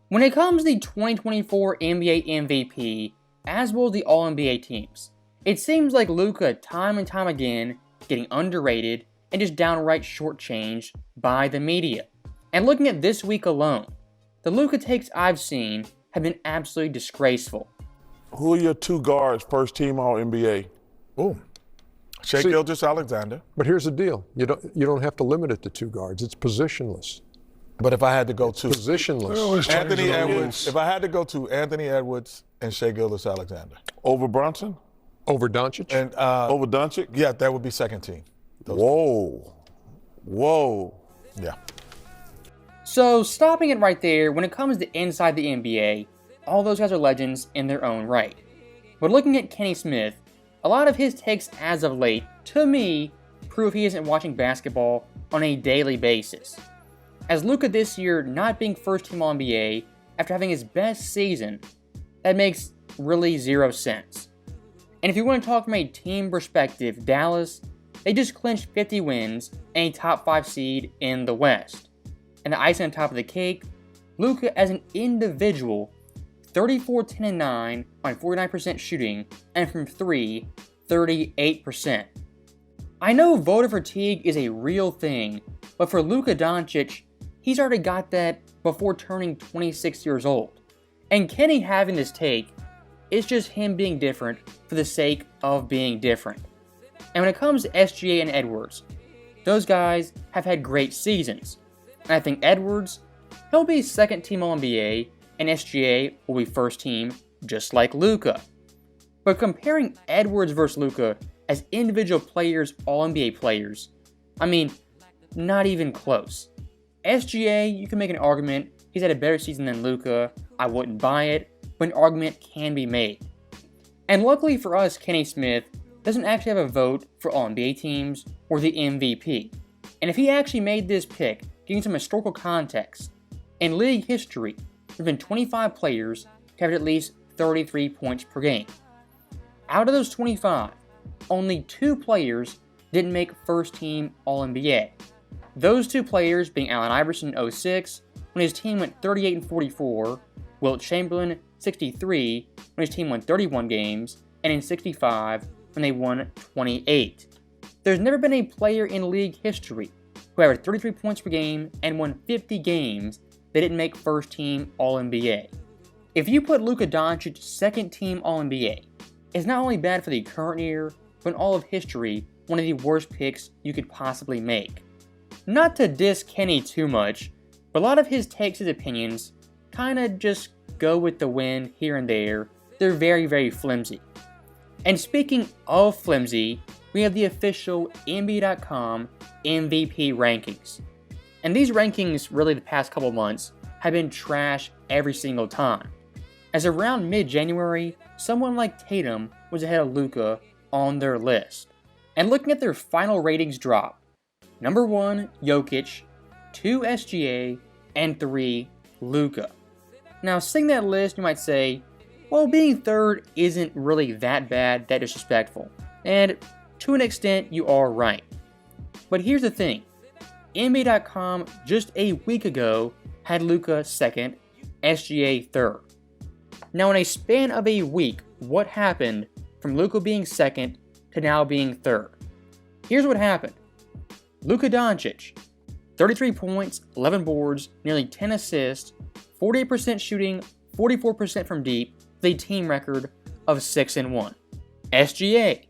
When it comes to the 2024 NBA MVP, as well as the All-NBA teams, it seems like Luka time and time again getting underrated and just downright shortchanged by the media. And looking at this week alone, the Luka takes I've seen have been absolutely disgraceful. Who are your two guards, first team All-NBA? Boom. Shai Gilgeous-Alexander. But here's the deal. You don't have to limit it to two guards. It's positionless. But if I had to go to Positionless. Anthony Edwards, if I had to go to Anthony Edwards and Shai Gilgeous-Alexander. Over Brunson? Over Doncic? And Over Doncic? yeah, that would be second team. Whoa. Yeah. So stopping it right there, when it comes to inside the NBA, all those guys are legends in their own right. But looking at Kenny Smith, a lot of his takes as of late, to me, prove he isn't watching basketball on a daily basis. As Luka this year not being first team All-NBA after having his best season, that makes really zero sense. And if you want to talk from a team perspective, Dallas, they just clinched 50 wins and a top 5 seed in the West. And the icing on top of the cake, Luka as an individual, 34, 10, and 9 on 49% shooting, and from 3, 38%. I know voter fatigue is a real thing, but for Luka Doncic, he's already got that before turning 26 years old. And Kenny having this take, it's just him being different for the sake of being different. And when it comes to SGA and Edwards, those guys have had great seasons. And I think Edwards, he'll be second team All-NBA, and SGA will be first team, just like Luka. But comparing Edwards versus Luka as individual players, All-NBA players, I mean, not even close. SGA, you can make an argument, he's had a better season than Luka, I wouldn't buy it, but an argument can be made. And luckily for us, Kenny Smith doesn't actually have a vote for All-NBA teams or the MVP. And if he actually made this pick, giving some historical context, in league history, there have been 25 players to have at least 33 points per game. Out of those 25, only 2 players didn't make first team All-NBA. Those 2 players being Allen Iverson in 06, when his team went 38 and 44, Wilt Chamberlain 63, when his team won 31 games, and in 65, when they won 28. There's never been a player in league history who averaged 33 points per game and won 50 games that didn't make first team All-NBA. If you put Luka Doncic second team All-NBA, it's not only bad for the current year, but in all of history, one of the worst picks you could possibly make. Not to diss Kenny too much, but a lot of his takes, his opinions, kinda just go with the wind here and there. They're very, very flimsy. And speaking of flimsy, we have the official NBA.com MVP rankings. And these rankings, really the past couple months, have been trash every single time. As around mid-January, someone like Tatum was ahead of Luka on their list. And looking at their final ratings drop, number 1, Jokic, 2, SGA, and 3, Luka. Now, seeing that list, you might say, well, being third isn't really that bad, that disrespectful. And to an extent, you are right. But here's the thing. NBA.com just a week ago had Luka second, SGA third. Now in a span of a week, what happened from Luka being second to now being third? Here's what happened. Luka Doncic, 33 points, 11 boards, nearly 10 assists, 48% shooting, 44% from deep, with a team record of 6-1. SGA,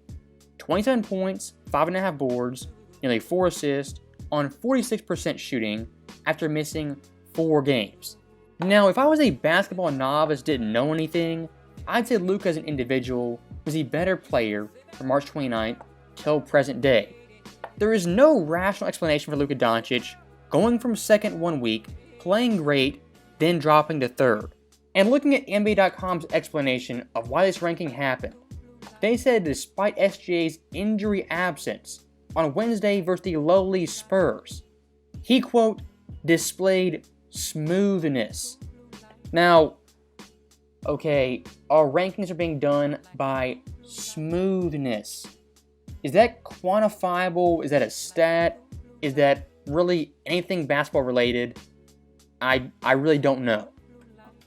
27 points, 5.5 boards, nearly 4 assists, on 46% shooting after missing 4 games. Now, if I was a basketball novice, didn't know anything, I'd say Luka as an individual was a better player from March 29th till present day. There is no rational explanation for Luka Doncic going from second one week, playing great, then dropping to third. And looking at NBA.com's explanation of why this ranking happened, they said despite SGA's injury absence on Wednesday versus the lowly Spurs, he, quote, displayed smoothness. Now, okay, our rankings are being done by smoothness. Is that quantifiable? Is that a stat? Is that really anything basketball related? I really don't know.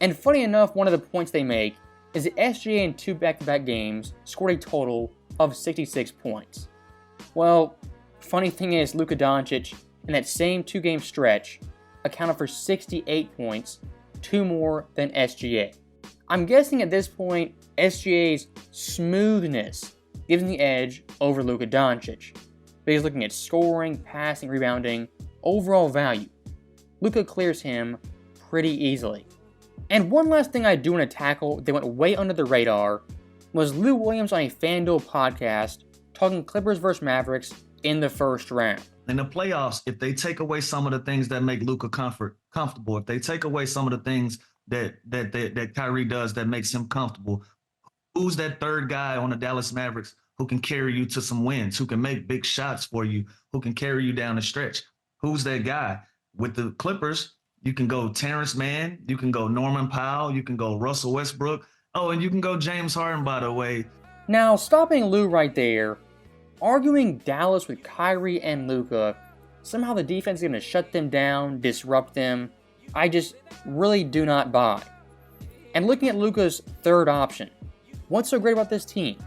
And funny enough, one of the points they make is that SGA in 2 back-to-back games scored a total of 66 points. Well, funny thing is, Luka Doncic in that same 2-game stretch accounted for 68 points, 2 more than SGA. I'm guessing at this point, SGA's smoothness gives him the edge over Luka Doncic. But he's looking at scoring, passing, rebounding, overall value. Luka clears him pretty easily. And one last thing I do want to tackle that went way under the radar was Lou Williams on a FanDuel podcast talking Clippers versus Mavericks in the first round. In the playoffs, if they take away some of the things that make Luka comfortable, if they take away some of the things that Kyrie does that makes him comfortable, who's that third guy on the Dallas Mavericks who can carry you to some wins, who can make big shots for you, who can carry you down the stretch? Who's that guy? With the Clippers, you can go Terrence Mann, you can go Norman Powell, you can go Russell Westbrook. Oh, and you can go James Harden, by the way. Now, stopping Lou right there, arguing Dallas with Kyrie and Luka, somehow the defense is going to shut them down, disrupt them, I just really do not buy. And looking at Luka's third option, what's so great about this team?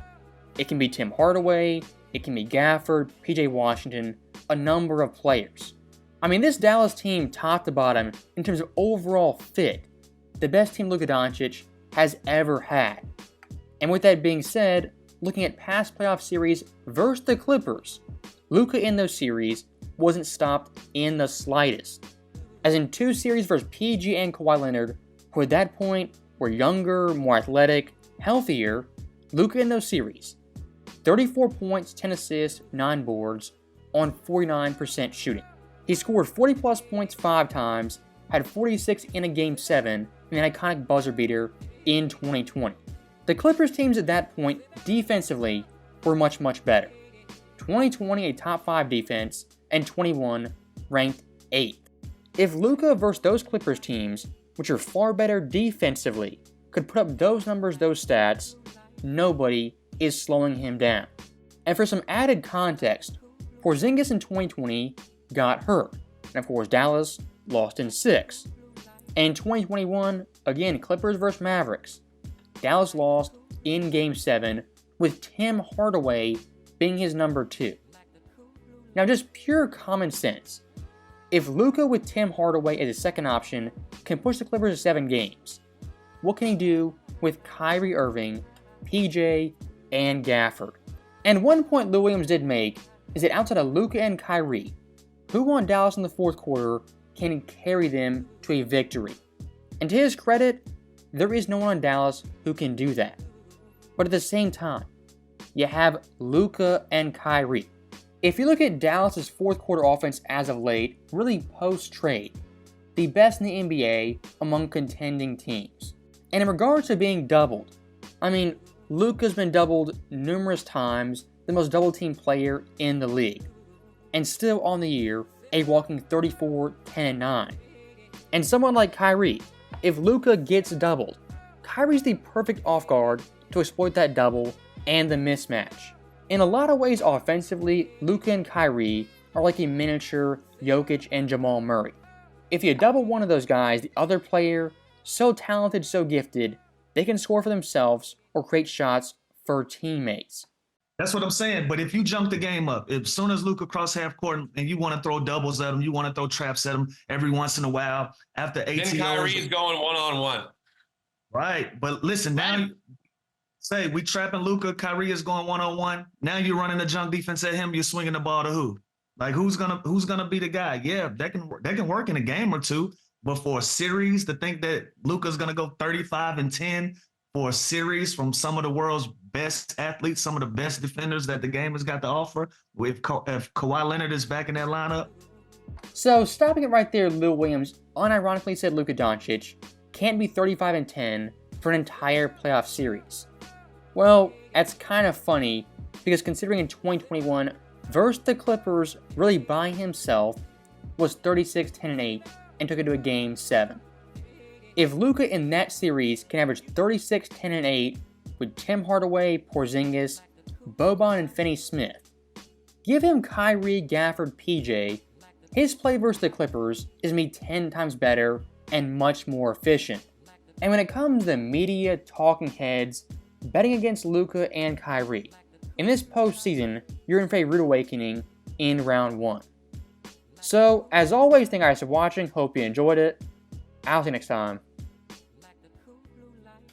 It can be Tim Hardaway, it can be Gafford, PJ Washington, a number of players. I mean, this Dallas team, top to bottom, in terms of overall fit, the best team Luka Doncic has ever had. And with that being said, looking at past playoff series versus the Clippers, Luka in those series wasn't stopped in the slightest. As in 2 series versus PG and Kawhi Leonard, who at that point were younger, more athletic, healthier, Luka in those series, 34 points, 10 assists, 9 boards, on 49% shooting. He scored 40 plus points 5 times, had 46 in a Game 7, and an iconic buzzer beater in 2020. The Clippers teams at that point, defensively, were much, much better. 2020 a top 5 defense, and 21 ranked 8th. If Luka versus those Clippers teams, which are far better defensively, could put up those numbers, those stats, nobody is slowing him down. And for some added context, Porzingis in 2020 got hurt, and of course Dallas lost in 6. And in 2021, again, Clippers versus Mavericks, Dallas lost in Game 7 with Tim Hardaway being his number 2. Now just pure common sense, if Luka with Tim Hardaway as a second option can push the Clippers to 7 games, what can he do with Kyrie Irving, PJ, and Gafford? And one point Lou Williams did make is that outside of Luka and Kyrie, who on Dallas in the fourth quarter can carry them to a victory? And to his credit, there is no one on Dallas who can do that. But at the same time, you have Luka and Kyrie. If you look at Dallas' fourth quarter offense as of late, really post-trade, the best in the NBA among contending teams. And in regards to being doubled, I mean, Luka's been doubled numerous times, the most double-team player in the league. And still on the year, a walking 34, 10, and 9. And someone like Kyrie, if Luka gets doubled, Kyrie's the perfect off guard to exploit that double and the mismatch. In a lot of ways offensively, Luka and Kyrie are like a miniature Jokic and Jamal Murray. If you double one of those guys, the other player, so talented, so gifted, they can score for themselves or create shots for teammates. That's what I'm saying. But if you jump the game up, as soon as Luka cross half court and you want to throw doubles at him, you want to throw traps at him every once in a while after 8 Then Kyrie's going one-on-one. Right. But listen, now say we trapping Luka, Kyrie is going one-on-one. Now you're running a junk defense at him, you're swinging the ball to who? Like who's gonna be the guy? Yeah, that can work in a game or two, but for a series to think that Luka's gonna go 35 and 10 for a series from some of the world's best athletes, some of the best defenders that the game has got to offer, if Kawhi Leonard is back in that lineup. So stopping it right there, Lou Williams unironically said Luka Doncic can't be 35 and 10 for an entire playoff series. Well, that's kind of funny because considering in 2021, versus the Clippers, really by himself, was 36, 10, and 8 and took it to a Game 7. If Luka in that series can average 36, 10, and 8 with Tim Hardaway, Porzingis, Boban, and Finney-Smith, give him Kyrie, Gafford, PJ, his play versus the Clippers is going to be 10 times better and much more efficient. And when it comes to media talking heads betting against Luka and Kyrie, in this postseason, you're in for a rude awakening in round 1. So, as always, thank you guys for watching. Hope you enjoyed it. I'll see you next time.